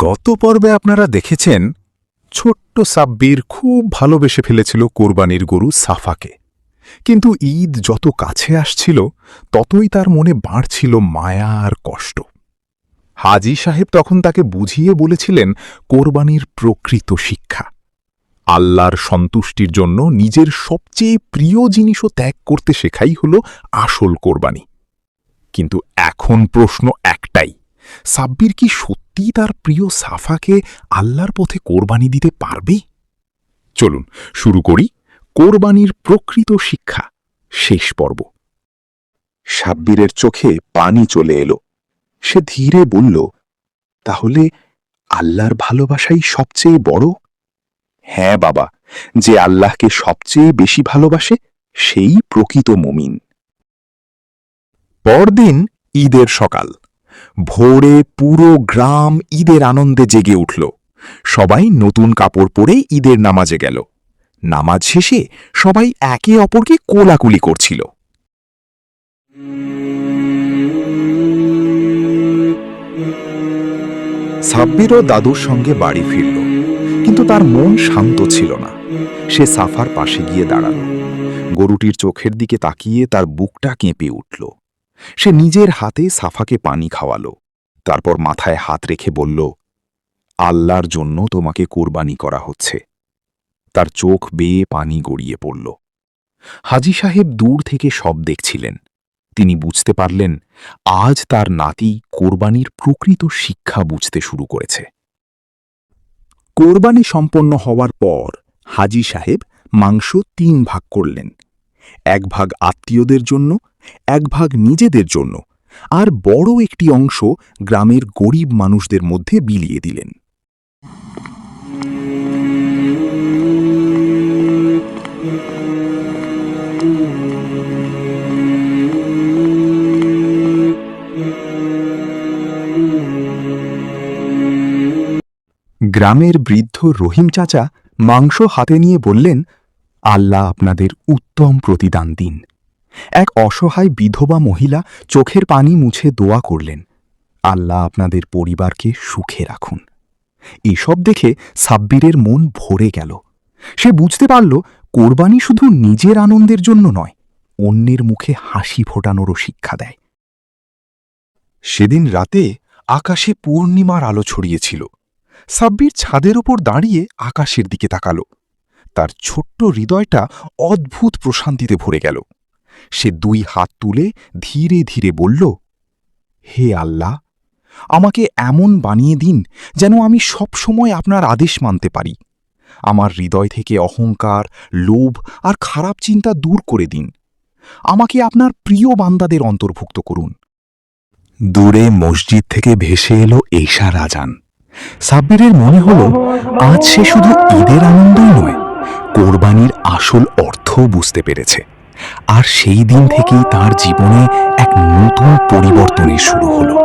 গত পর্বে আপনারা দেখেছেন ছোট্ট সাব্বির খুব ভালোবেসে ফেলেছিল কোরবানির গরু সাফাকে। কিন্তু ঈদ যত কাছে আসছিল ততই তার মনে বাড়ছিল মায়া আর কষ্ট। হাজী সাহেব তখন তাকে বুঝিয়ে বলেছিলেন কোরবানির প্রকৃত শিক্ষা, আল্লাহর সন্তুষ্টির জন্য নিজের সবচেয়ে প্রিয় জিনিসও ত্যাগ করতে শেখাই হল আসল কোরবানি। কিন্তু এখন প্রশ্ন একটাই, সাব্বির কি সত্যিই তার প্রিয় সাফাকে আল্লাহর পথে কোরবানি দিতে পারবে? চলুন শুরু করি কোরবানির প্রকৃত শিক্ষা শেষ পর্ব। সাব্বিরের চোখে পানি চলে এলো। সে ধীরে বলল, তাহলে আল্লাহর ভালোবাসাই সবচেয়ে বড়? হ্যাঁ বাবা, যে আল্লাহকে সবচেয়ে বেশি ভালোবাসে সেই প্রকৃত মুমিন। পরদিন ঈদের সকাল। ভোরে পুরো গ্রাম ঈদের আনন্দে জেগে উঠল। সবাই নতুন কাপড় পরে ঈদের নামাজে গেল। নামাজ শেষে সবাই একে অপরকে কোলাকুলি করছিল। সাব্বিরও দাদুর সঙ্গে বাড়ি ফিরল, কিন্তু তার মন শান্ত ছিল না। সে সাফার পাশে গিয়ে দাঁড়াল। গরুটির চোখের দিকে তাকিয়ে তার বুকটা কেঁপে উঠল। সে নিজের হাতে সাফাকে পানি খাওয়ালো, তারপর মাথায় হাত রেখে বলল, আল্লাহর জন্য তোমাকে কোরবানি করা হচ্ছে। তার চোখ বেয়ে পানি গড়িয়ে পড়ল। হাজী সাহেব দূর থেকে সব দেখছিলেন। তিনি বুঝতে পারলেন আজ তার নাতি কোরবানির প্রকৃত শিক্ষা বুঝতে শুরু করেছে। কোরবানি সম্পন্ন হওয়ার পর হাজী সাহেব মাংস ৩ ভাগ করলেন। ১ ভাগ আত্মীয়দের জন্য, ১ ভাগ নিজেদের জন্য, আর বড় একটি অংশ গ্রামের গরিব মানুষদের মধ্যে বিলিয়ে দিলেন। গ্রামের বৃদ্ধ রহিম চাচা মাংস হাতে নিয়ে বললেন, আল্লাহ আপনাদের উত্তম প্রতিদান দিন। এক অসহায় বিধবা মহিলা চোখের পানি মুছে দোয়া করলেন, আল্লাহ আপনাদের পরিবারকে সুখে রাখুন। এসব দেখে সাব্বিরের মন ভরে গেল। সে বুঝতে পারল কোরবানি শুধু নিজের আনন্দের জন্য নয়, অন্যের মুখে হাসি ফোটানোরও শিক্ষা দেয়। সেদিন রাতে আকাশে পূর্ণিমার আলো ছড়িয়েছিল। সাব্বির ছাদের ওপর দাঁড়িয়ে আকাশের দিকে তাকাল। তার ছোট্ট হৃদয়টা অদ্ভুত প্রশান্তিতে ভরে গেল। সে 2 হাত তুলে ধীরে ধীরে বলল, হে আল্লাহ, আমাকে এমন বানিয়ে দিন যেন আমি সব সময় আপনার আদেশ মানতে পারি। আমার হৃদয় থেকে অহংকার, লোভ আর খারাপ চিন্তা দূর করে দিন। আমাকে আপনার প্রিয় বান্দাদের অন্তর্ভুক্ত করুন। দূরে মসজিদ থেকে ভেসে এলো এশার আজান। সাব্বিরের মনে হল আজ সে শুধু ঈদের আনন্দই নয়, কোরবানির আসল অর্থও বুঝতে পেরেছে। আর সেই দিন থেকেই তার জীবনে এক নতুন পরিবর্তনের শুরু হলো।